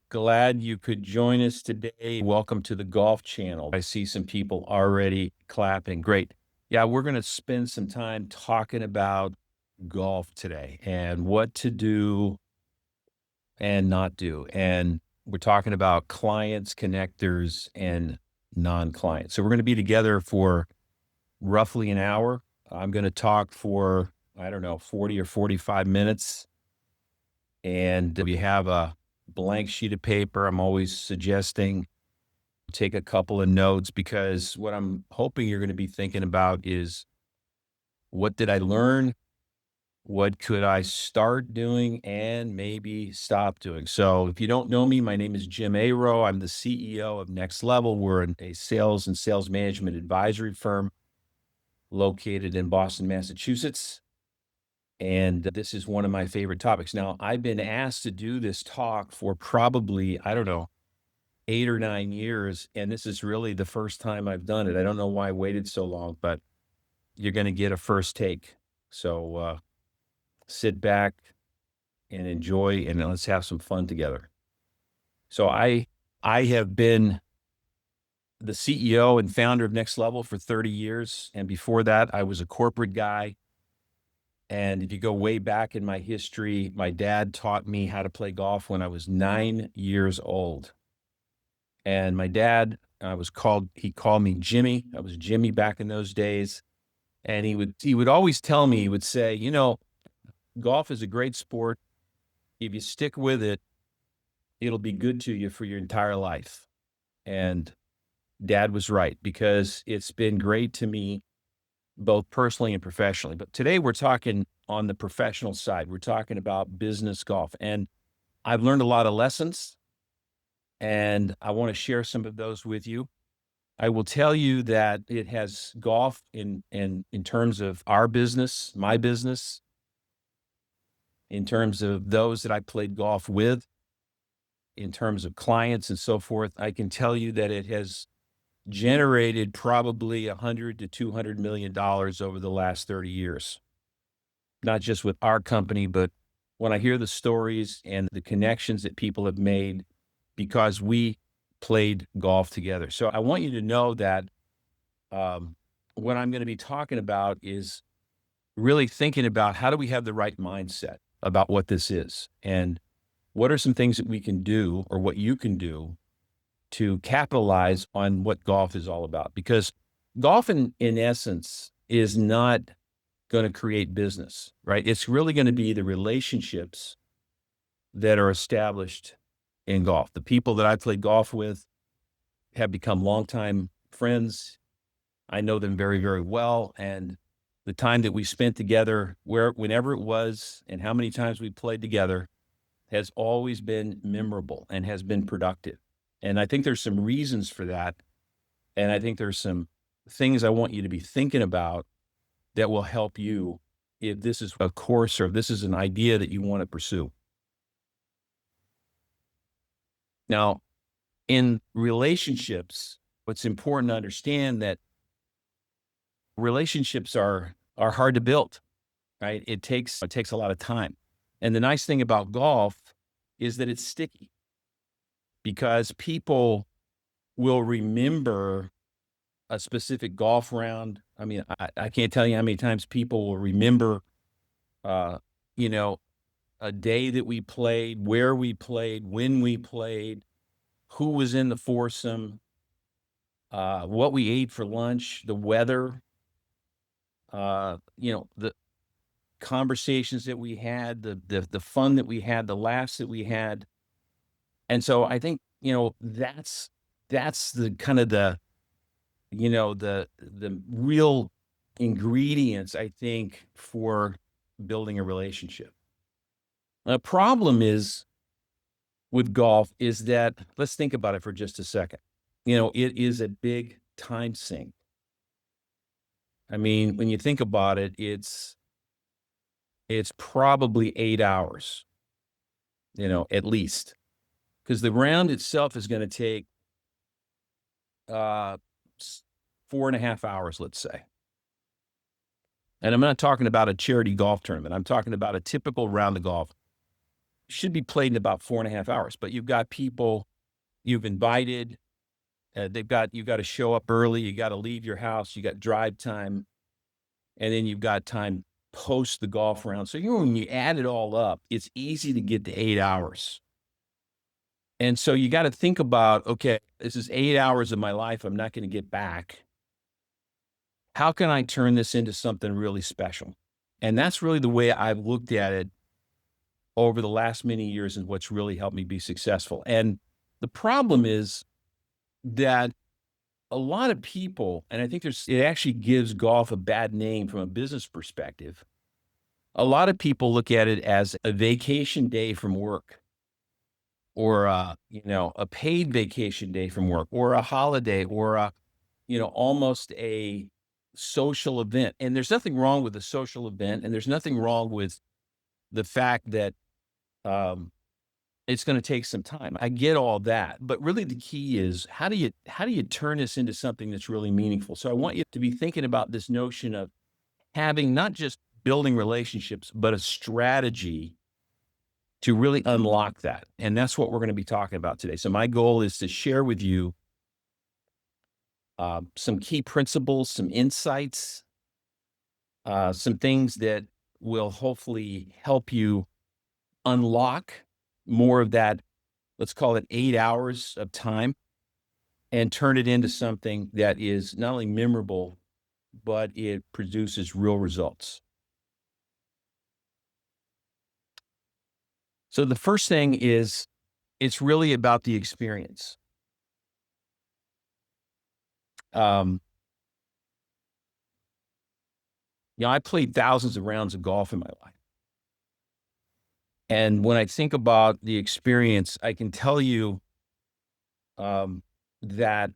Glad you could join us today. Welcome to the Golf Channel. I see some people already clapping. Great. Yeah, we're going to spend some time talking about golf today and what to do and not do. And we're talking about clients, connectors, and non clients. So we're going to be together for roughly an hour. I'm going to talk for, I don't know, 40 or 45 minutes. And we have a blank sheet of paper. I'm always suggesting take a couple of notes because what I'm hoping you're going to be thinking about is what did I learn? What could I start doing and maybe stop doing? So, if you don't know me, my name is Jim Ayraud. I'm the CEO of Next Level. We're a sales and sales management advisory firm located in Boston, Massachusetts. And this is one of my favorite topics. Now, I've been asked to do this talk for probably, I don't know, 8 or 9 years. And this is really the first time I've done it. I don't know why I waited so long, but you're going to get a first take. So sit back and enjoy and let's have some fun together. So I have been the CEO and founder of Next Level for 30 years. And before that, I was a corporate guy. And if you go way back in my history, my dad taught me how to play golf when I was 9 years old. And my dad, he called me Jimmy. I was Jimmy back in those days. And he would always tell me, he would say, golf is a great sport. If you stick with it, it'll be good to you for your entire life. And dad was right because it's been great to me both personally and professionally. But today we're talking on the professional side. We're talking about business golf. And I've learned a lot of lessons, and I want to share some of those with you. I will tell you that it has golf in terms of our business, my business, in terms of those that I played golf with, in terms of clients and so forth. I can tell you that it has generated probably 100 to $200 million over the last 30 years. Not just with our company, but when I hear the stories and the connections that people have made because we played golf together. So I want you to know that what I'm going to be talking about is really thinking about how do we have the right mindset about what this is and what are some things that we can do or what you can do to capitalize on what golf is all about. Because golf in essence is not going to create business, right? It's really going to be the relationships that are established in golf. The people that I played golf with have become longtime friends. I know them very, very well. And the time that we spent together, whenever it was and how many times we played together, has always been memorable and has been productive. And I think there's some reasons for that. And I think there's some things I want you to be thinking about that will help you if this is a course or if this is an idea that you want to pursue. Now, in relationships, what's important to understand that relationships are hard to build, right? It takes a lot of time. And the nice thing about golf is that it's sticky because people will remember a specific golf round. I mean, I can't tell you how many times people will remember, uh, you know, a day that we played, where we played, when we played, who was in the foursome, what we ate for lunch, the weather, the conversations that we had, the fun that we had, the laughs that we had. And so I think, that's the kind of the real ingredients, I think, for building a relationship. The problem is with golf is that let's think about it for just a second. It is a big time sink. I mean, when you think about it, it's probably 8 hours, at least, because the round itself is going to take 4.5 hours, let's say. And I'm not talking about a charity golf tournament. I'm talking about a typical round of golf. should be played in about 4.5 hours, but you've got people you've invited. You got to show up early. You got to leave your house. You got drive time, and then you've got time post the golf round. So when you add it all up, it's easy to get to 8 hours. And so you got to think about, okay, this is 8 hours of my life I'm not going to get back. How can I turn this into something really special? And that's really the way I've looked at it over the last many years and what's really helped me be successful. And the problem is that a lot of people, and I think it actually gives golf a bad name from a business perspective. A lot of people look at it as a vacation day from work, or a paid vacation day from work, or a holiday, or almost a social event. And there's nothing wrong with a social event, and there's nothing wrong with the fact that um, it's going to take some time. I get all that, but really the key is how do you turn this into something that's really meaningful? So I want you to be thinking about this notion of having not just building relationships, but a strategy to really unlock that. And that's what we're going to be talking about today. So my goal is to share with you some key principles, some insights, some things that will hopefully help you unlock more of that, let's call it 8 hours of time, and turn it into something that is not only memorable, but it produces real results. So the first thing is it's really about the experience. Um, I played thousands of rounds of golf in my life. And when I think about the experience, I can tell you that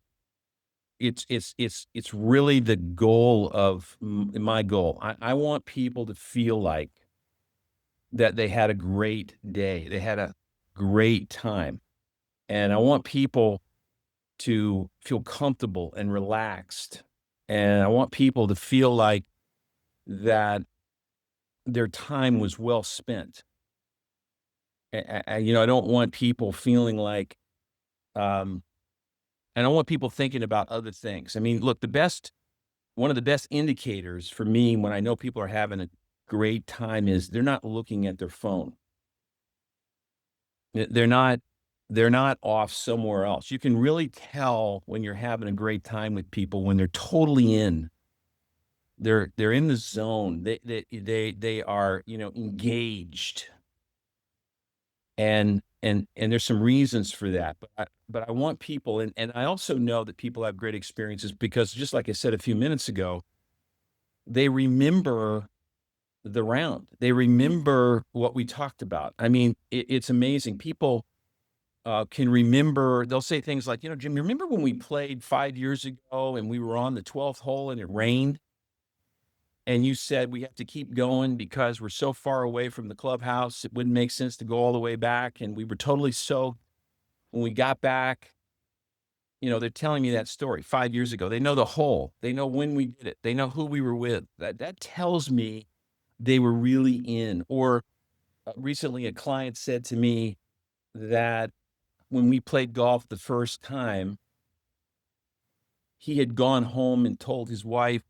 it's really the goal of my goal. I want people to feel like that they had a great day. They had a great time. And I want people to feel comfortable and relaxed. And I want people to feel like that their time was well spent. I don't want people feeling like, um, I don't want people thinking about other things. I mean, look, one of the best indicators for me when I know people are having a great time is they're not looking at their phone. They're not off somewhere else. You can really tell when you're having a great time with people when they're totally in. They're in the zone. They are, engaged. And there's some reasons for that. But I want people, and I also know that people have great experiences because just like I said a few minutes ago, they remember the round. They remember what we talked about. I mean, it's amazing. People can remember, they'll say things like, Jim, you remember when we played 5 years ago and we were on the 12th hole and it rained? And you said we have to keep going because we're so far away from the clubhouse. It wouldn't make sense to go all the way back. And we were totally soaked when we got back. They're telling me that story 5 years ago. They know the hole. They know when we did it. They know who we were with. That tells me they were really in. Or recently, a client said to me that when we played golf the first time, he had gone home and told his wife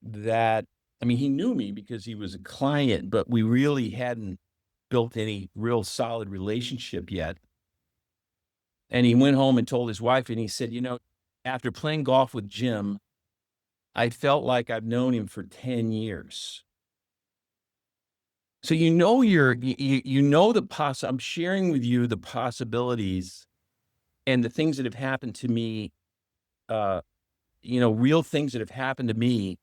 that, I mean, he knew me because he was a client, but we really hadn't built any real solid relationship yet. And he went home and told his wife, and he said, after playing golf with Jim, I felt like I've known him for 10 years. So I'm sharing with you the possibilities and the things that have happened to me, real things that have happened to me,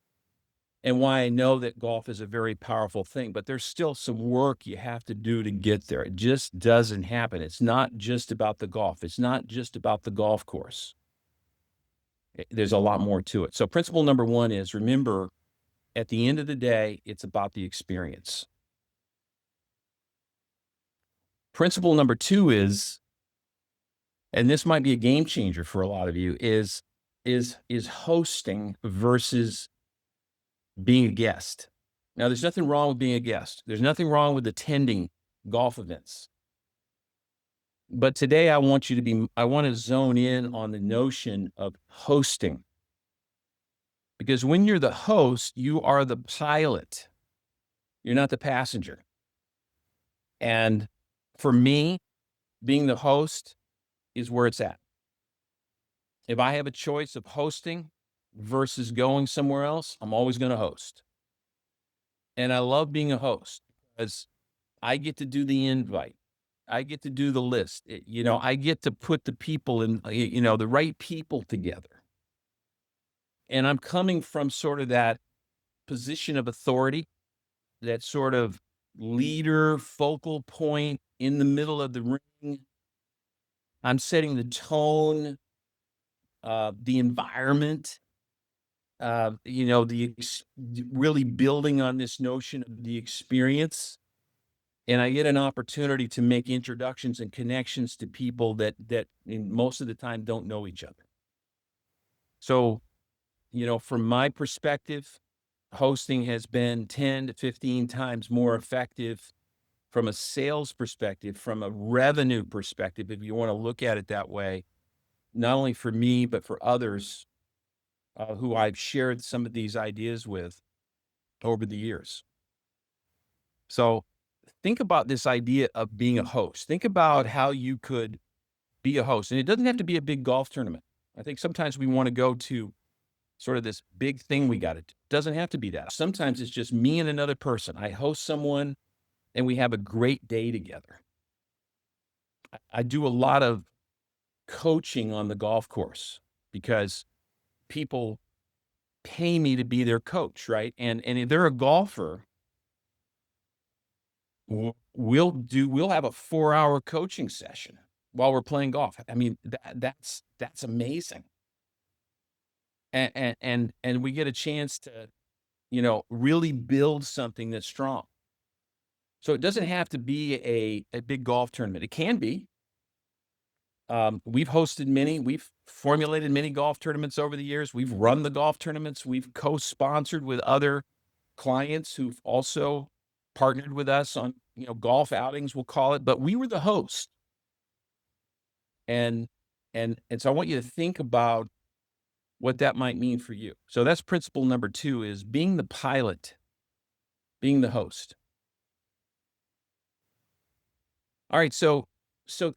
and why I know that golf is a very powerful thing. But there's still some work you have to do to get there. It just doesn't happen. It's not just about the golf. It's not just about the golf course. There's a lot more to it. So principle number one is, remember, at the end of the day, it's about the experience. Principle number two is, and this might be a game changer for a lot of you, is hosting versus being a guest. Now, there's nothing wrong with being a guest. There's nothing wrong with attending golf events. But today I want to zone in on the notion of hosting, because when you're the host, you are the pilot. You're not the passenger. And for me, being the host is where it's at. If I have a choice of hosting versus going somewhere else, I'm always going to host. And I love being a host because I get to do the invite. I get to do the list. I get to put the people in, the right people together. And I'm coming from sort of that position of authority, that sort of leader, focal point in the middle of the ring. I'm setting the tone, the environment, really building on this notion of the experience. And I get an opportunity to make introductions and connections to people that most of the time don't know each other. So, from my perspective, hosting has been 10 to 15 times more effective from a sales perspective, from a revenue perspective, if you want to look at it that way, not only for me, but for others who I've shared some of these ideas with over the years. So think about this idea of being a host. Think about how you could be a host. And it doesn't have to be a big golf tournament. I think sometimes we want to go to sort of this big thing we got to do. It doesn't have to be that. Sometimes it's just me and another person. I host someone and we have a great day together. I do a lot of coaching on the golf course because people pay me to be their coach, right? And if they're a golfer, we'll have a 4-hour coaching session while we're playing golf. I mean, that's amazing. And we get a chance to, really build something that's strong. So it doesn't have to be a big golf tournament. It can be. We've formulated many golf tournaments over the years. We've run the golf tournaments. We've co-sponsored with other clients who've also partnered with us on, golf outings, we'll call it, but we were the host. And so I want you to think about what that might mean for you. So that's principle number 2, is being the pilot, being the host. All right, so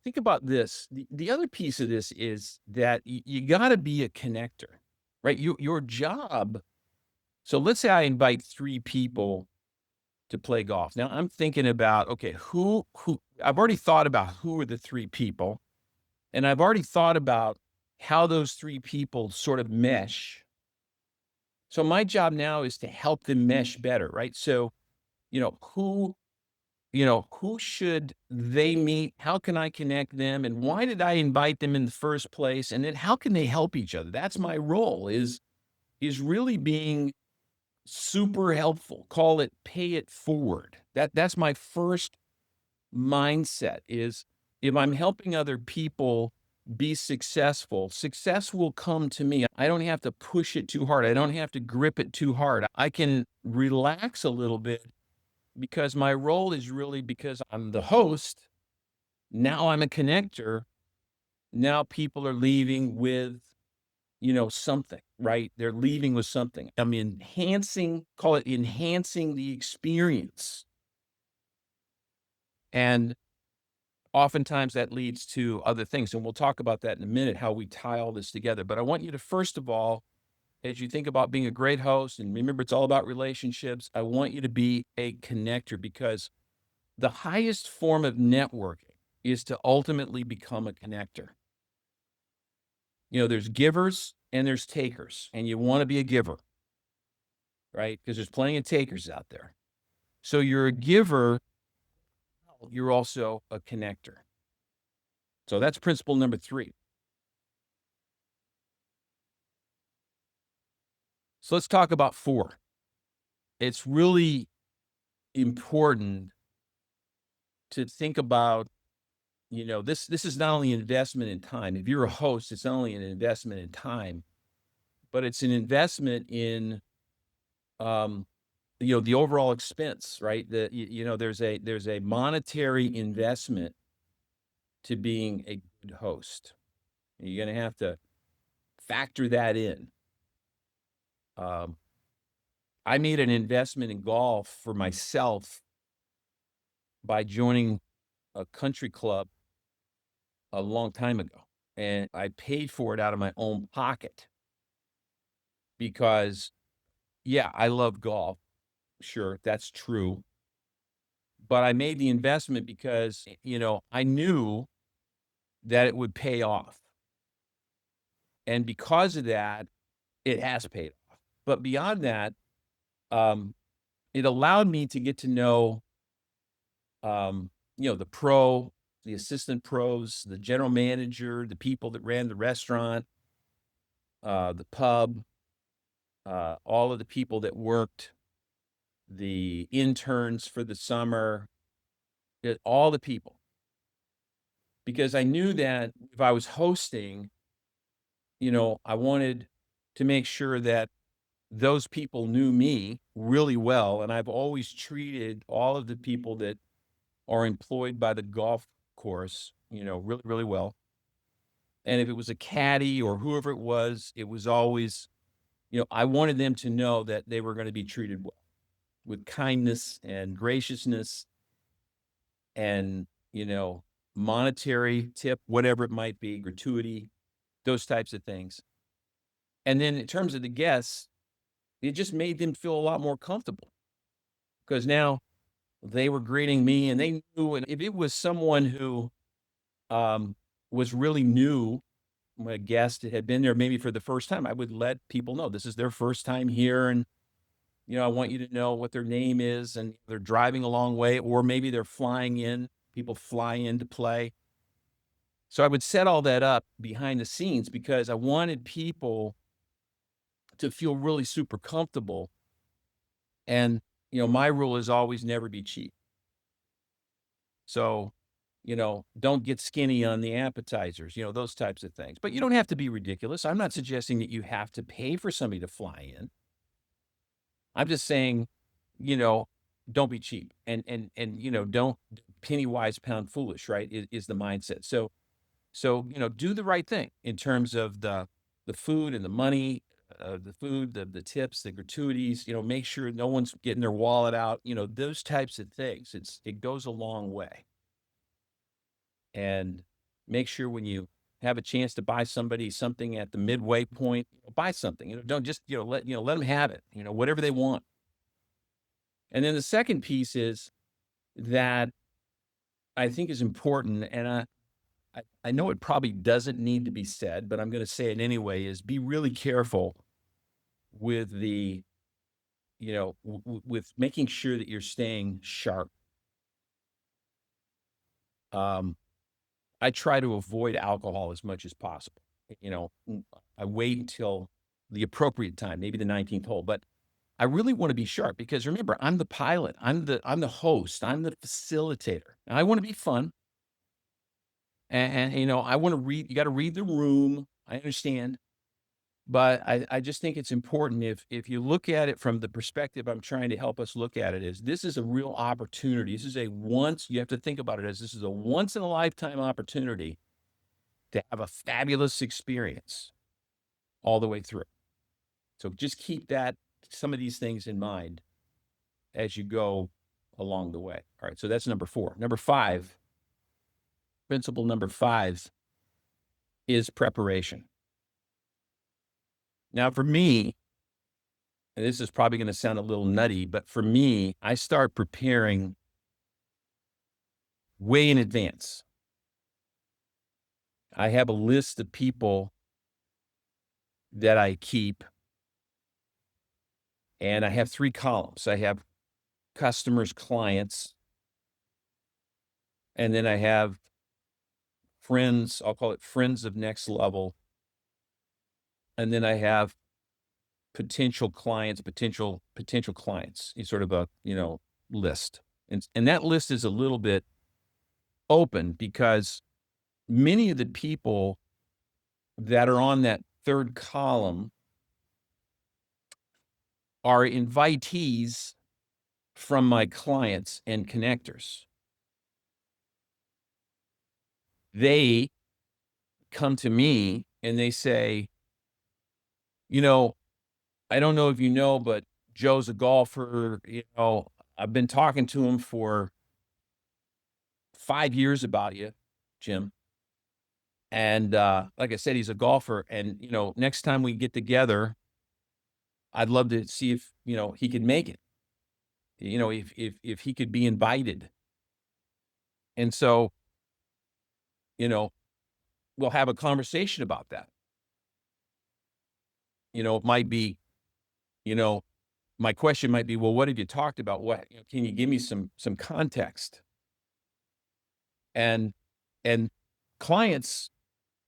think about this. The other piece of this is that you got to be a connector, right? Your job. So let's say I invite 3 people to play golf. Now I'm thinking about, okay, who I've already thought about who are the 3 people, and I've already thought about how those 3 people sort of mesh. So my job now is to help them mesh better, right? So, who who should they meet? How can I connect them? And why did I invite them in the first place? And then how can they help each other? That's my role, is really being super helpful. Call it pay it forward. That's my first mindset, is if I'm helping other people be successful, success will come to me. I don't have to push it too hard. I don't have to grip it too hard. I can relax a little bit because my role is really, because I'm the host. Now I'm a connector. Now people are leaving with, something, right? They're leaving with something. I'm call it enhancing the experience. And oftentimes that leads to other things. And we'll talk about that in a minute, how we tie all this together. But I want you to, first of all, as you think about being a great host, and remember, it's all about relationships, I want you to be a connector, because the highest form of networking is to ultimately become a connector. There's givers and there's takers, and you want to be a giver, right? Because there's plenty of takers out there. So you're a giver, you're also a connector. So that's principle number 3. So let's talk about 4. It's really important to think about, this is not only an investment in time. If you're a host, it's not only an investment in time, but it's an investment in the overall expense, right? There's a monetary investment to being a good host. You're gonna have to factor that in. Um, I made an investment in golf for myself by joining a country club a long time ago, and I paid for it out of my own pocket because, yeah, I love golf. Sure, that's true. But I made the investment because, I knew that it would pay off. And because of that, it has paid off. But beyond that, um, it allowed me to get to know, the pro, the assistant pros, the general manager, the people that ran the restaurant, the pub, all of the people that worked, the interns for the summer, all the people. Because I knew that if I was hosting, I wanted to make sure that those people knew me really well. And I've always treated all of the people that are employed by the golf course, really, really well. And if it was a caddy or whoever it was always, I wanted them to know that they were going to be treated well with kindness and graciousness and, monetary tip, whatever it might be, gratuity, those types of things. And then in terms of the guests, it just made them feel a lot more comfortable because now they were greeting me and they knew. And if it was someone who um, was really new, a guest that had been there maybe for the first time, I would let people know this is their first time here. And, I want you to know what their name is and they're driving a long way, or maybe they're flying in. People fly in to play. So I would set all that up behind the scenes because I wanted people to feel really super comfortable. And, my rule is always never be cheap. So, don't get skinny on the appetizers, those types of things. But you don't have to be ridiculous. I'm not suggesting that you have to pay for somebody to fly in. I'm just saying, you know, don't be cheap and don't penny wise pound foolish, right? Is the mindset. So, do the right thing in terms of the food and the money, the food, the tips, the gratuities, make sure no one's getting their wallet out, those types of things. It goes a long way. And make sure when you have a chance to buy somebody something at the midway point, buy something. Don't just, let them have it, whatever they want. And then the second piece is that I think is important, and I know it probably doesn't need to be said, but I'm gonna say it anyway, is be really careful with the, with making sure that you're staying sharp. Um, I try to avoid alcohol as much as possible. I wait until the appropriate time, maybe the 19th hole, but I really wanna be sharp because remember, I'm the pilot, I'm the host, I'm the facilitator, and I wanna be fun, and I wanna read you gotta read the room, I understand. But I just think it's important if you look at it from the perspective I'm trying to help us look at it is this is a real opportunity. This is a once you have to think about it as this is a once in a lifetime opportunity to have a fabulous experience all the way through. So just keep that some of these things in mind as you go along the way. All right, so that's number 4. Number 5, principle number 5 is preparation. Now for me, and this is probably going to sound a little nutty, but for me, I start preparing way in advance. I have a list of people that I keep, and I have 3 columns. I have customers, clients, and then I have friends. I'll call it friends of next level. And then I have potential clients, potential clients. It's sort of a, list. And that list is a little bit open because many of the people that are on that 3rd column are invitees from my clients and connectors. They come to me and they say, you know, I don't know if you know, but Joe's a golfer. I've been talking to him for 5 years about you, Jim. And like I said, he's a golfer. And, next time we get together, I'd love to see if, he could make it, if he could be invited. And so, you know, we'll have a conversation about that. It might be, you know, my question might be, well, what have you talked about? Can you give me some context? And and clients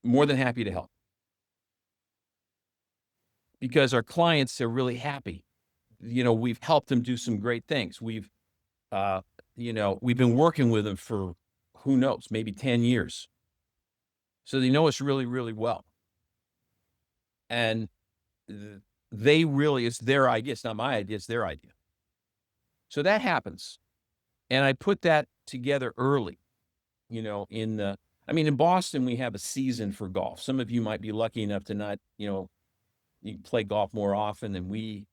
more than happy to help because our clients are really happy. We've helped them do some great things. Uh, we've been working with them for who knows, maybe 10 years. So they know us really, really well. And they really, it's their idea. It's not my idea. It's their idea. So that happens. And I put that together early, in Boston, we have a season for golf. Some of you might be lucky enough to not, you play golf more often than we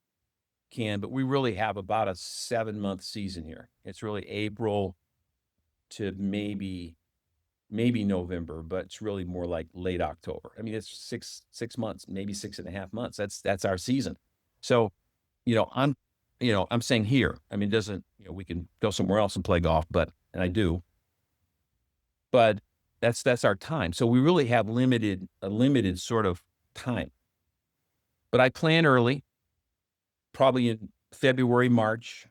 can, but we really have about a 7-month season here. It's really April to maybe November, but it's really more like late October. It's six months, maybe 6.5 months. That's our season. So, I'm saying here, it doesn't, we can go somewhere else and play golf, and I do, but that's our time. So we really have a limited sort of time. But I plan early, probably in February, March,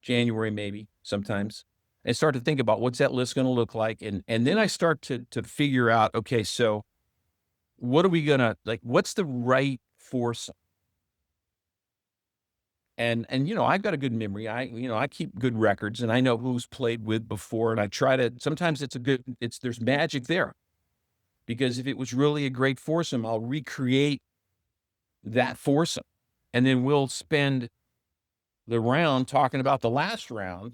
January, maybe sometimes, and start to think about what's that list going to look like. And then I start to figure out, okay, so what are we going to what's the right foursome? And I've got a good memory. I keep good records and I know who's played with before. And I try to, sometimes there's magic there because if it was really a great foursome, I'll recreate that foursome. And then we'll spend the round talking about the last round.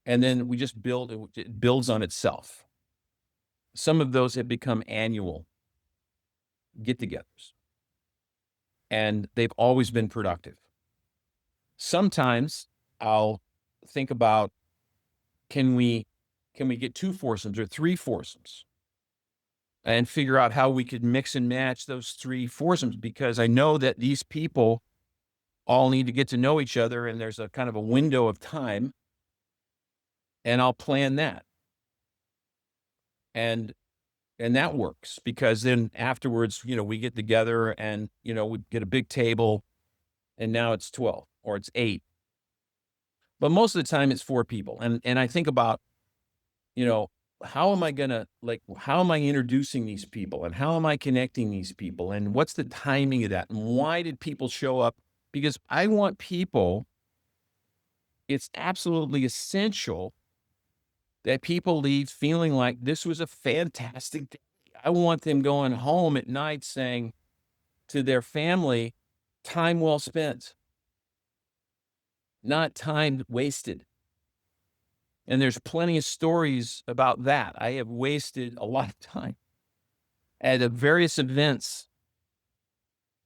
And then we just it builds on itself. Some of those have become annual get-togethers, and they've always been productive. Sometimes I'll think about, can we get 2 foursomes or 3 foursomes and figure out how we could mix and match those 3 foursomes, because I know that these people all need to get to know each other, and there's a kind of a window of time, and I'll plan that. And that works because then afterwards, we get together and, we get a big table and now it's 12 or it's 8. But most of the time it's 4 people. And I think about, how am I how am I introducing these people and how am I connecting these people and what's the timing of that? And why did people show up? Because I want people, it's absolutely essential that people leave feeling like this was a fantastic day. I want them going home at night saying to their family, time well spent, not time wasted. And there's plenty of stories about that. I have wasted a lot of time at various events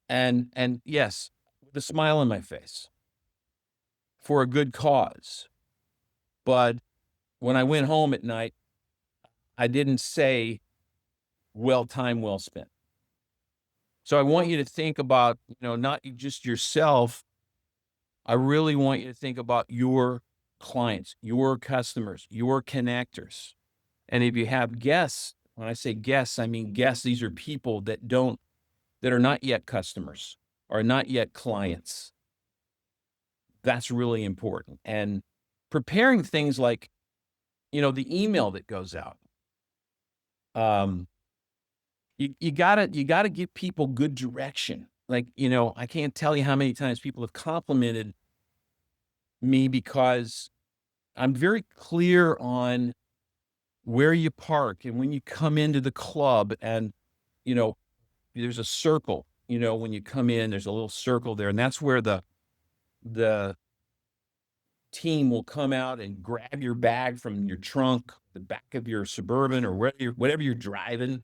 and yes, with a smile on my face for a good cause. But when I went home at night, I didn't say, well, time well spent. So I want you to think about, not just yourself. I really want you to think about your clients, your customers, your connectors. And if you have guests, when I say guests, I mean guests, these are people that are not yet customers or not yet clients. That's really important. And preparing things like, the email that goes out. You gotta give people good direction. I can't tell you how many times people have complimented me because I'm very clear on where you park and when you come into the club and, you know, there's a circle, when you come in, there's a little circle there, and that's where the team will come out and grab your bag from your trunk, the back of your Suburban or whatever you're driving,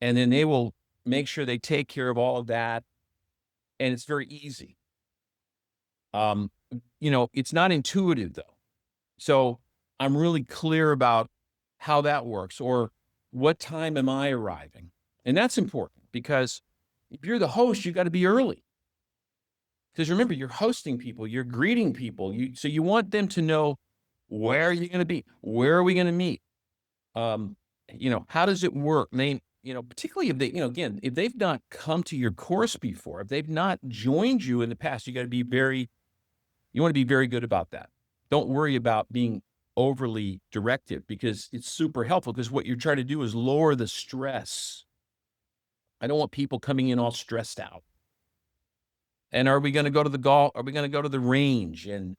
and then they will make sure they take care of all of that, and it's very easy. Um, it's not intuitive though. So I'm really clear about how that works or what time am I arriving? And that's important because if you're the host, you got to be early. Because remember, you're hosting people, you're greeting people. So you want them to know where are you going to be? Where are we going to meet? Um, how does it work? Particularly if they, again, if they've not come to your course before, if they've not joined you in the past, you want to be very good about that. Don't worry about being overly directive because it's super helpful because what you're trying to do is lower the stress. I don't want people coming in all stressed out. And are we going to go to the golf? Are we going to go to the range? And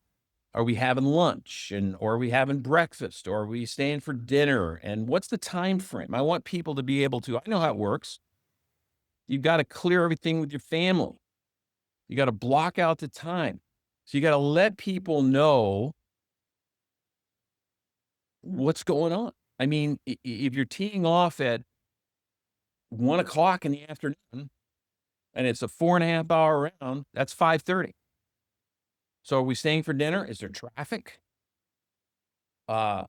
are we having lunch? Or are we having breakfast? Or are we staying for dinner? And what's the time frame? I want people to be able to, I know how it works. You've got to clear everything with your family. You got to block out the time. So you got to let people know what's going on. I mean, if you're teeing off at 1 o'clock in the afternoon and it's a 4.5 hour round, that's 5:30. So are we staying for dinner? Is there traffic? Uh,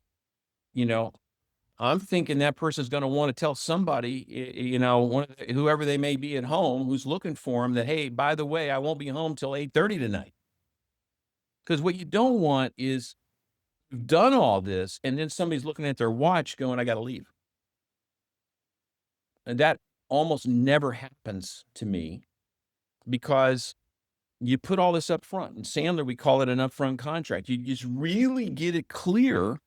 you know, I'm thinking that person's going to want to tell somebody, whoever they may be at home who's looking for them that, hey, by the way, I won't be home till 8:30 tonight. Because what you don't want is you've done all this and then somebody's looking at their watch going, I got to leave. And that almost never happens to me because you put all this up front. In Sandler, we call it an upfront contract. You just really get it clear.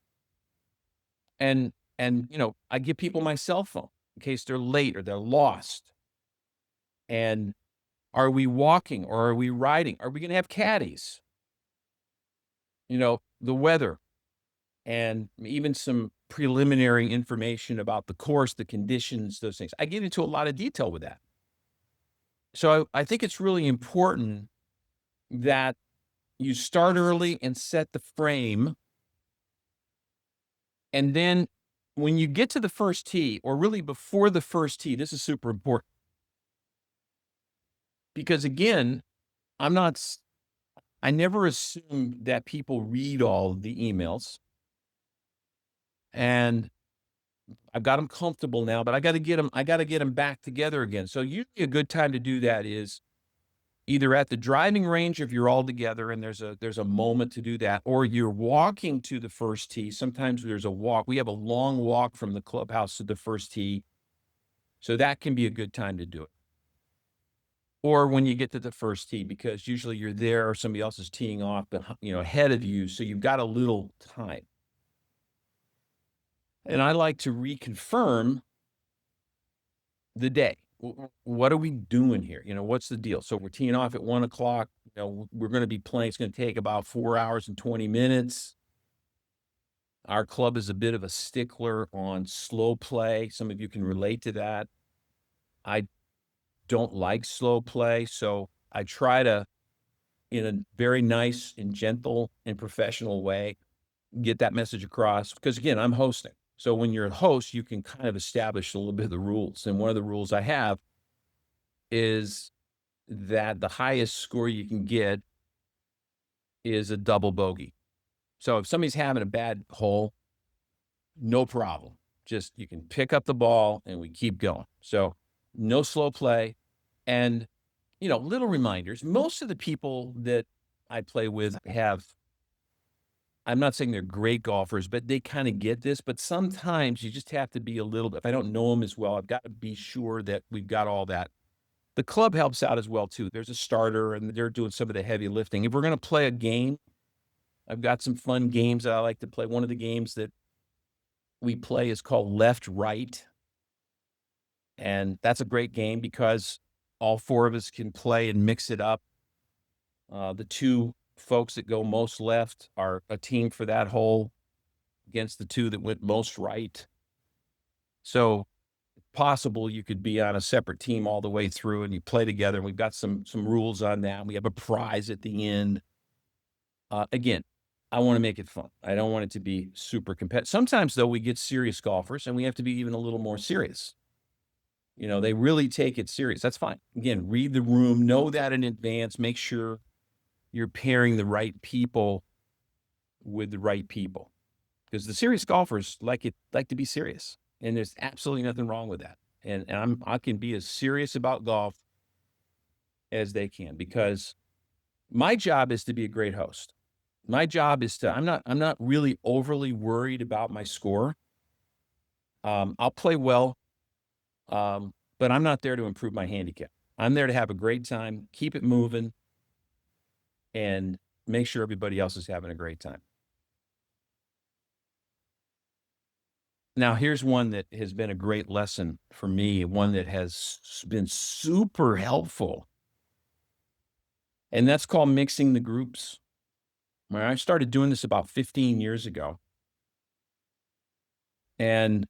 And I give people my cell phone in case they're late or they're lost. And are we walking or are we riding? Are we going to have caddies? The weather and even some preliminary information about the course, the conditions, those things. I get into a lot of detail with that. So I think it's really important that you start early and set the frame. And then when you get to the first tee, or really before the first tee, this is super important. Because again, I never assume that people read all the emails. And I've got them comfortable now, but I got to get them back together again. So usually a good time to do that is either at the driving range if you're all together and there's a moment to do that, or you're walking to the first tee. Sometimes there's a walk. We have a long walk from the clubhouse to the first tee. So that can be a good time to do it. Or when you get to the first tee, because usually you're there or somebody else is teeing off, ahead of you. So you've got a little time. And I like to reconfirm the day. What are we doing here? What's the deal? So we're teeing off at 1 o'clock. We're going to be playing. It's going to take about 4 hours and 20 minutes. Our club is a bit of a stickler on slow play. Some of you can relate to that. I don't like slow play. So I try to, in a very nice and gentle and professional way, get that message across. Because again, I'm hosting. So when you're a host, you can kind of establish a little bit of the rules. And one of the rules I have is that the highest score you can get is a double bogey. So if somebody's having a bad hole, no problem. Just you can pick up the ball and we keep going. So no slow play. And, little reminders. Most of the people that I play with I'm not saying they're great golfers, but they kind of get this. But sometimes you just have to be a little bit, if I don't know them as well, I've got to be sure that we've got all that. The club helps out as well, too. There's a starter, and they're doing some of the heavy lifting. If we're going to play a game, I've got some fun games that I like to play. One of the games that we play is called Left Right. And that's a great game because all four of us can play and mix it up. The two folks that go most left are a team for that hole against the two that went most right. So possible you could be on a separate team all the way through and you play together. And we've got some rules on that. We have a prize at the end. Again, I want to make it fun. I don't want it to be super competitive. Sometimes, though, we get serious golfers and we have to be even a little more serious. They really take it serious. That's fine. Again, read the room, know that in advance, make sure you're pairing the right people with the right people. Because the serious golfers like to be serious. And there's absolutely nothing wrong with that. And I can be as serious about golf as they can because my job is to be a great host. My job is to I'm not really overly worried about my score. I'll play well, but I'm not there to improve my handicap. I'm there to have a great time, keep it moving, and make sure everybody else is having a great time. Now, here's one that has been a great lesson for me, one that has been super helpful, and that's called mixing the groups. When I started doing this about 15 years ago, and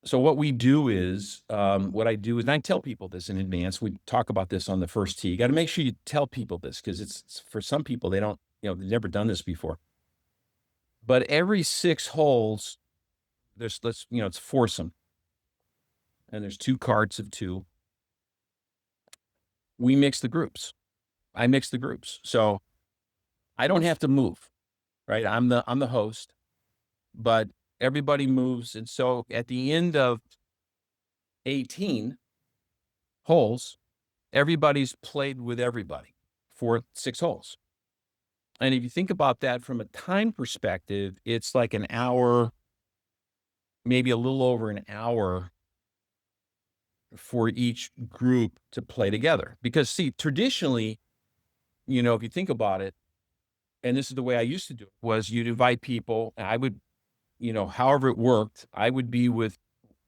so what I do is, and I tell people this in advance. We talk about this on the first tee. You got to make sure you tell people this because it's for some people they don't, they've never done this before. But every 6 holes, it's foursome, and there's 2 cards of 2. We mix the groups. I mix the groups, so I don't have to move. Right, I'm the host, but everybody moves, and so at the end of 18 holes, everybody's played with everybody for 6 holes. And if you think about that from a time perspective, it's like an hour, maybe a little over an hour for each group to play together. Because see, traditionally, if you think about it, and this is the way I used to do it, was you'd invite people, and I would, however it worked, I would be with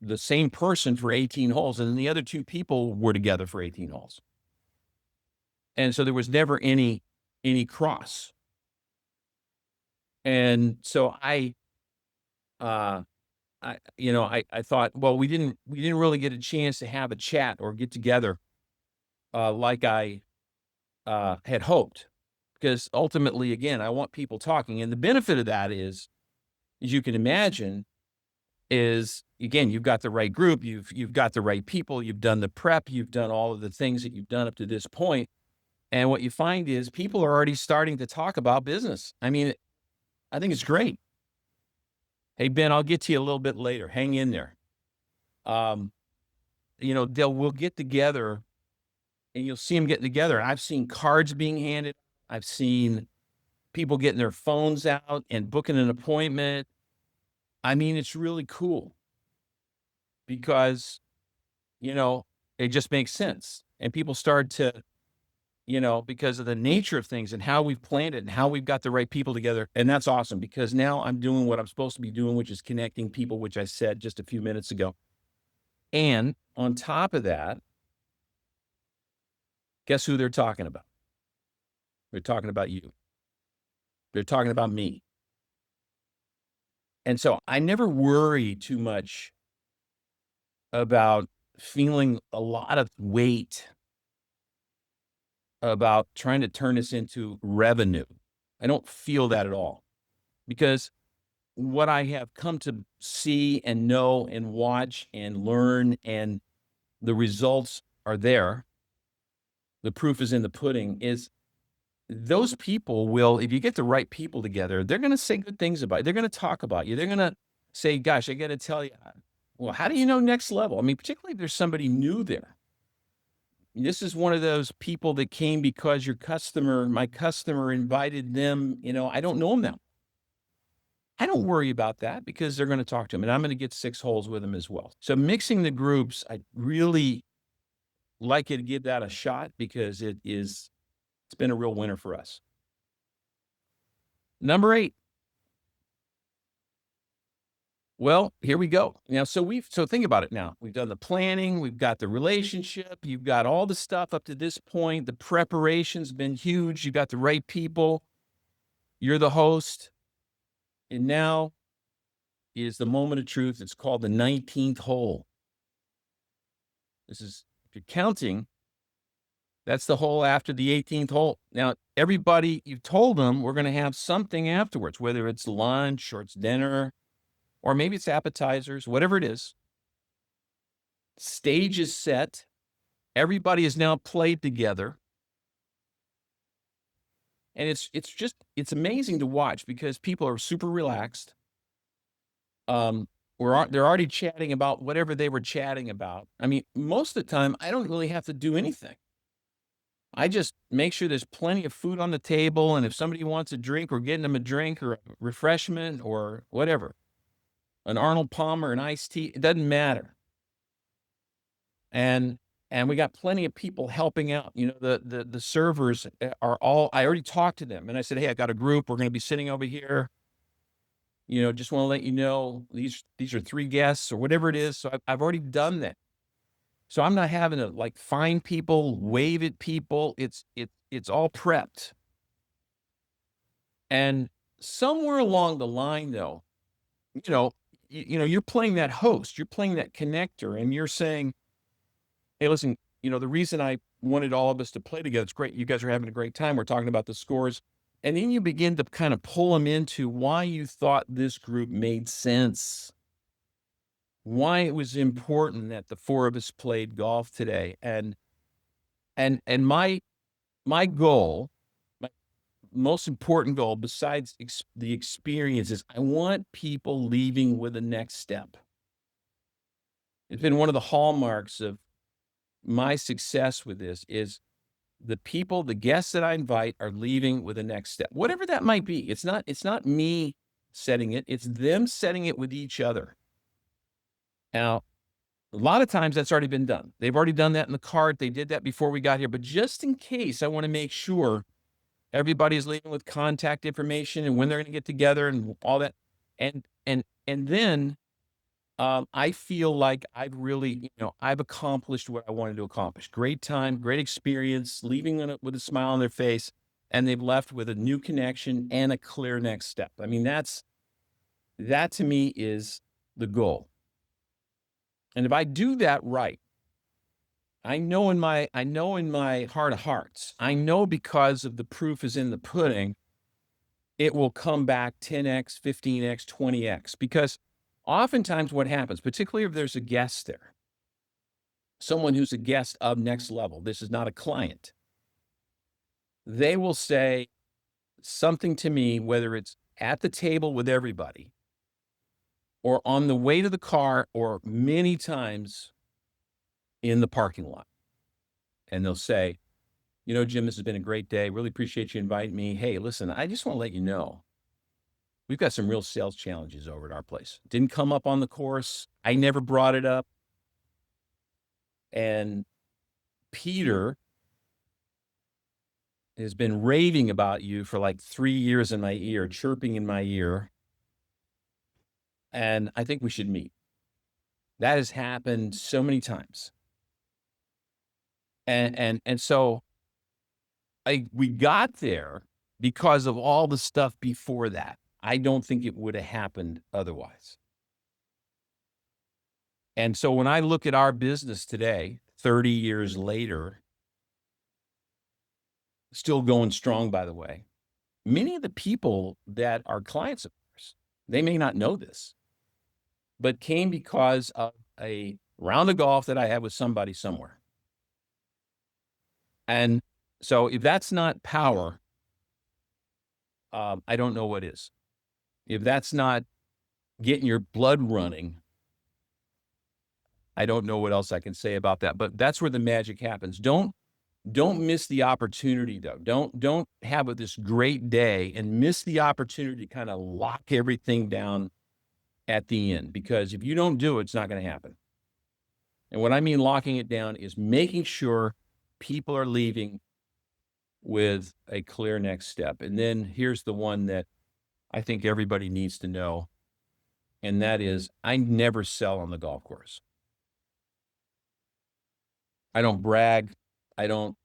the same person for 18 holes, and then the other 2 people were together for 18 holes. And so there was never any cross. And so uh, I thought, well, we didn't really get a chance to have a chat or get together, like I, had hoped, because ultimately, again, I want people talking, and the benefit of that is, as you can imagine, is, again, you've got the right group, you've got the right people, you've done the prep, you've done all of the things that you've done up to this point, and what you find is people are already starting to talk about business. I mean, I think it's great. "Hey, Ben, I'll get to you a little bit later. Hang in there." Um, we'll get together and you'll see them getting together. I've seen cards being handed. I've seen people getting their phones out and booking an appointment. I mean, it's really cool because, you know, it just makes sense. And people start to, because of the nature of things and how we've planned it and how we've got the right people together. And that's awesome because now I'm doing what I'm supposed to be doing, which is connecting people, which I said just a few minutes ago. And on top of that, guess who they're talking about? They're talking about you. They're talking about me. And so I never worry too much about feeling a lot of weight about trying to turn this into revenue. I don't feel that at all because what I have come to see and know and watch and learn, and the results are there. The proof is in the pudding. Is those people will, if you get the right people together, they're going to say good things about you. They're going to talk about you. They're going to say, gosh, I got to tell you, well, how do you know next level? I mean, particularly if there's somebody new there. This is one of those people that came because my customer invited them. I don't know them now. I don't worry about that because they're going to talk to them and I'm going to get 6 holes with them as well. So mixing the groups, I really like it to give that a shot because it's been a real winner for us. Number 8. Well, here we go. So think about it now. We've done the planning, we've got the relationship, you've got all the stuff up to this point. The preparation's been huge. You got the right people. You're the host. And now is the moment of truth. It's called the 19th hole. This is, if you're counting, That's the hole after the 18th hole. Now, everybody, you've told them we're going to have something afterwards, whether it's lunch or it's dinner, or maybe it's appetizers, whatever it is. Stage is set. Everybody is now played together. And it's amazing to watch because people are super relaxed. Um, they're already chatting about whatever they were chatting about. I mean, most of the time, I don't really have to do anything. I just make sure there's plenty of food on the table, and if somebody wants a drink, we're getting them a drink or a refreshment or whatever, an Arnold Palmer, an iced tea, it doesn't matter. And and we got plenty of people helping out. You know, the servers are all. I already talked to them, and I said, "Hey, I got a group. We're going to be sitting over here. You know, just want to let you know these are 3 guests or whatever it is." So I've already done that. So I'm not having to like find people, wave at people. It's all prepped. And somewhere along the line, though, you know, you're playing that host, you're playing that connector, and you're saying, "Hey, listen, the reason I wanted all of us to play together, it's great. You guys are having a great time. We're talking about the scores." And then you begin to kind of pull them into why you thought this group made sense, why it was important that the 4 of us played golf today. And my goal, my most important goal besides the experience is I want people leaving with a next step. It's been one of the hallmarks of my success with this is the guests that I invite are leaving with a next step, whatever that might be. It's not me setting it, it's them setting it with each other. Now, a lot of times that's already been done. They've already done that in the cart. They did that before we got here. But just in case, I want to make sure everybody's leaving with contact information and when they're going to get together and all that. And then I feel like I've really, I've accomplished what I wanted to accomplish. Great time, great experience, leaving with a smile on their face, and they've left with a new connection and a clear next step. I mean, that to me is the goal. And if I do that right, I know in my heart of hearts, I know because of the proof is in the pudding, it will come back 10x, 15x, 20x. Because oftentimes what happens, particularly if there's a guest there, someone who's a guest of next level, this is not a client, they will say something to me, whether it's at the table with everybody or on the way to the car or many times in the parking lot. And they'll say, "Jim, this has been a great day. Really appreciate you inviting me. Hey, listen, I just want to let you know, we've got some real sales challenges over at our place. Didn't come up on the course. I never brought it up. And Peter has been raving about you for like 3 years in my ear, chirping in my ear. And I think we should meet." That has happened so many times. And so we got there because of all the stuff before that. I don't think it would have happened otherwise. And so when I look at our business today, 30 years later, still going strong, by the way, many of the people that are clients of ours, they may not know this, but came because of a round of golf that I had with somebody somewhere. And so if that's not power, I don't know what is. If that's not getting your blood running, I don't know what else I can say about that. But that's where the magic happens. Don't miss the opportunity though. Don't have this great day and miss the opportunity to kind of lock everything down at the end, because if you don't do it, it's not going to happen. And what I mean locking it down is making sure people are leaving with a clear next step. And then here's the one that I think everybody needs to know, and that is I never sell on the golf course. I don't brag. I don't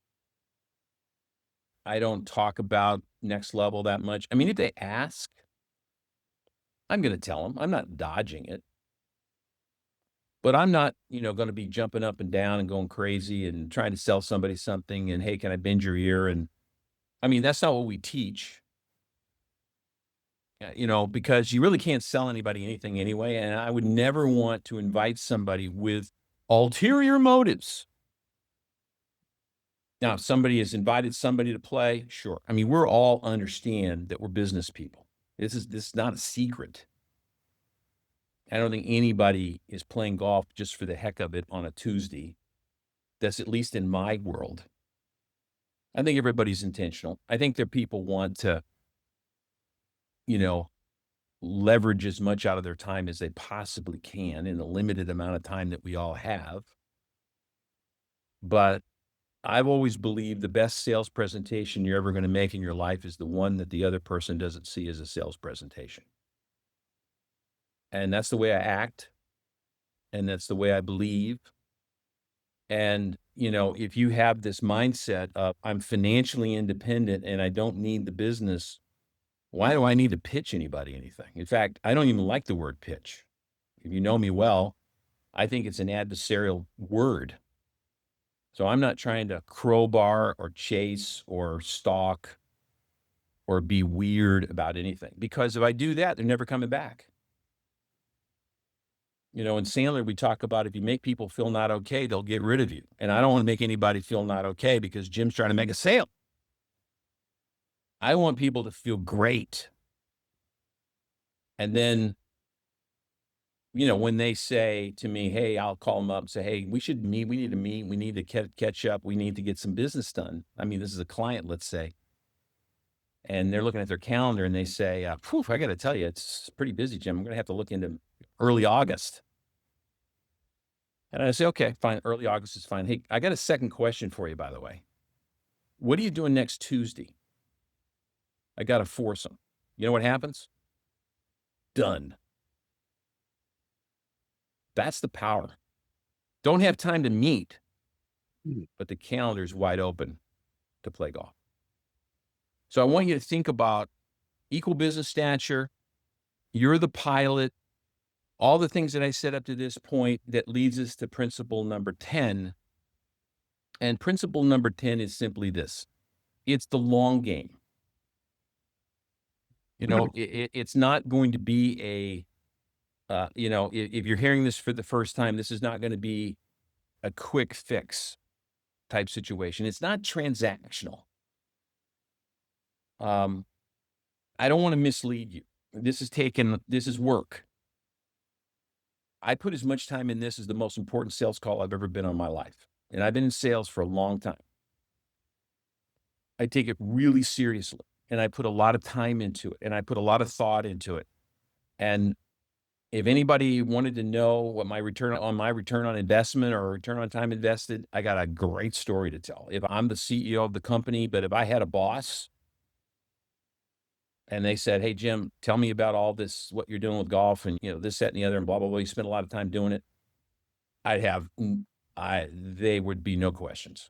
I don't talk about next level that much. I mean, if they ask, I'm going to tell them. I'm not dodging it. But I'm not, gonna be jumping up and down and going crazy and trying to sell somebody something and, "Hey, can I bend your ear?" And I mean, that's not what we teach, because you really can't sell anybody anything anyway, and I would never want to invite somebody with ulterior motives. Now, if somebody has invited somebody to play, sure. I mean, we're all understand that we're business people. This is not a secret. I don't think anybody is playing golf just for the heck of it on a Tuesday. That's at least in my world. I think everybody's intentional. I think that people want to, you know, leverage as much out of their time as they possibly can in the limited amount of time that we all have. But I've always believed the best sales presentation you're ever going to make in your life is the one that the other person doesn't see as a sales presentation. And that's the way I act, and that's the way I believe. And, if you have this mindset of I'm financially independent and I don't need the business, why do I need to pitch anybody anything? In fact, I don't even like the word pitch. If you know me well, I think it's an adversarial word. So I'm not trying to crowbar or chase or stalk or be weird about anything, because if I do that, they're never coming back. In Sandler, we talk about if you make people feel not okay, they'll get rid of you. And I don't want to make anybody feel not okay because Jim's trying to make a sale. I want people to feel great. And then, when they say to me, hey, I'll call them up and say, hey, we should meet. We need to meet. We need to catch up. We need to get some business done. I mean, this is a client, let's say, and they're looking at their calendar and they say, phew, I got to tell you, it's pretty busy, Jim. I'm going to have to look into early August. And I say, okay, fine. Early August is fine. Hey, I got a second question for you, by the way. What are you doing next Tuesday? I got a foursome. You know what happens? Done. That's the power. Don't have time to meet, but the calendar's wide open to play golf. So I want you to think about equal business stature. You're the pilot. All the things that I said up to this point that leads us to principle number 10. And principle number 10 is simply this. It's the long game. It's not going to be if you're hearing this for the first time, this is not going to be a quick fix type situation. It's not transactional. I don't want to mislead you. This is work. I put as much time in this as the most important sales call I've ever been on in my life. And I've been in sales for a long time. I take it really seriously and I put a lot of time into it and I put a lot of thought into it. And if anybody wanted to know what my return on investment or return on time invested, I got a great story to tell. If I'm the CEO of the company, but if I had a boss and they said, "Hey, Jim, tell me about all this, what you're doing with golf and, this, that, and the other, and blah, blah, blah. You spend a lot of time doing it." I'd have, they would be no questions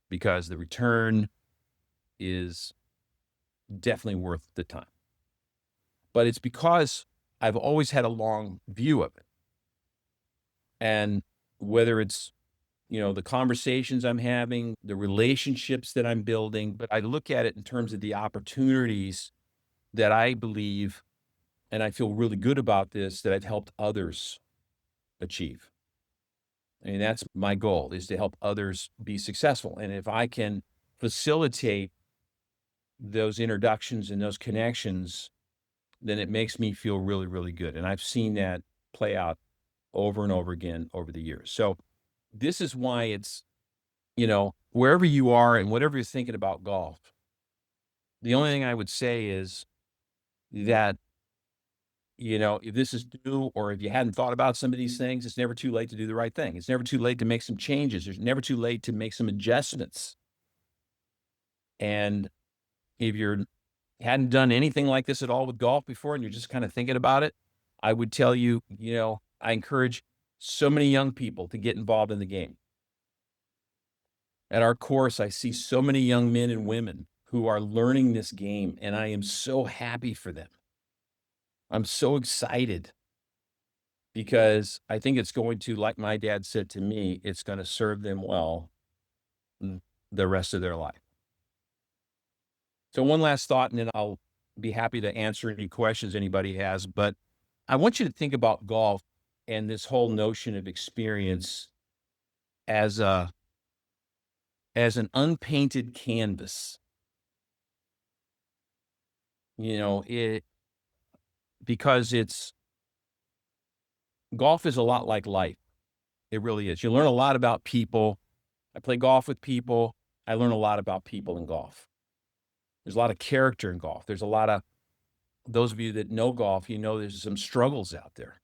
because the return is definitely worth the time. But it's because I've always had a long view of it. And whether it's, the conversations I'm having, the relationships that I'm building, but I look at it in terms of the opportunities that I believe, and I feel really good about this, that I've helped others achieve. I mean, that's my goal, is to help others be successful. And if I can facilitate those introductions and those connections, then it makes me feel really, really good. And I've seen that play out over and over again over the years. So this is why it's, wherever you are and whatever you're thinking about golf, the only thing I would say is that, if this is new or if you hadn't thought about some of these things, it's never too late to do the right thing. It's never too late to make some changes. It's never too late to make some adjustments. And if you're hadn't done anything like this at all with golf before and you're just kind of thinking about it, I would tell you, I encourage so many young people to get involved in the game. At our course, I see so many young men and women who are learning this game, and I am so happy for them. I'm so excited because I think it's going to, like my dad said to me, it's going to serve them well the rest of their life. So one last thought, and then I'll be happy to answer any questions anybody has. But I want you to think about golf and this whole notion of experience as an unpainted canvas. It because it's golf is a lot like life. It really is. You learn a lot about people. I play golf with people. I learn a lot about people in golf. There's a lot of character in golf. There's a lot of those of you that know golf, there's some struggles out there.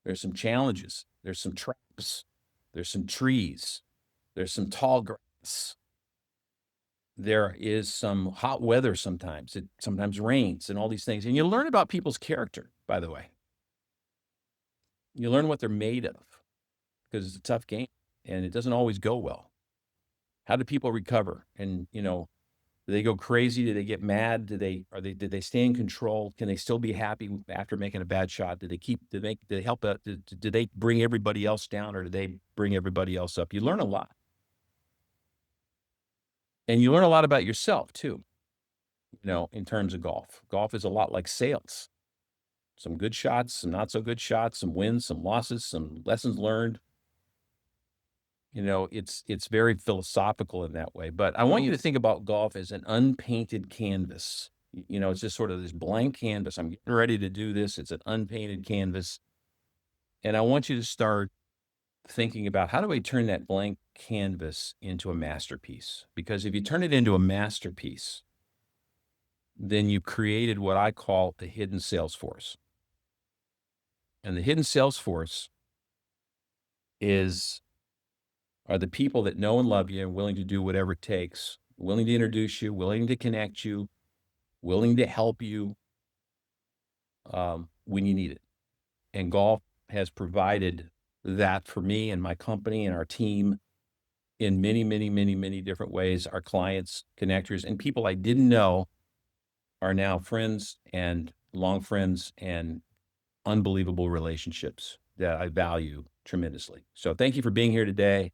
There's some challenges. There's some traps. There's some trees. There's some tall grass. There is some hot weather sometimes. It sometimes rains and all these things. And you learn about people's character, by the way. You learn what they're made of because it's a tough game and it doesn't always go well. How do people recover? And, do they go crazy? Do they get mad? Did they stay in control? Can they still be happy after making a bad shot? Did they help out? Did they bring everybody else down or did they bring everybody else up? You learn a lot. And you learn a lot about yourself too, in terms of golf. Golf is a lot like sales. Some good shots, some not so good shots, some wins, some losses, some lessons learned. It's very philosophical in that way. But I want you to think about golf as an unpainted canvas. It's just sort of this blank canvas. I'm getting ready to do this. It's an unpainted canvas. And I want you to start thinking about how do I turn that blank canvas into a masterpiece? Because if you turn it into a masterpiece, then you created what I call the hidden sales force. And the hidden sales force are the people that know and love you and willing to do whatever it takes, willing to introduce you, willing to connect you, willing to help you when you need it. And golf has provided that for me and my company and our team in many, many, many, many different ways. Our clients, connectors, and people I didn't know are now friends and long friends and unbelievable relationships that I value tremendously. So thank you for being here today.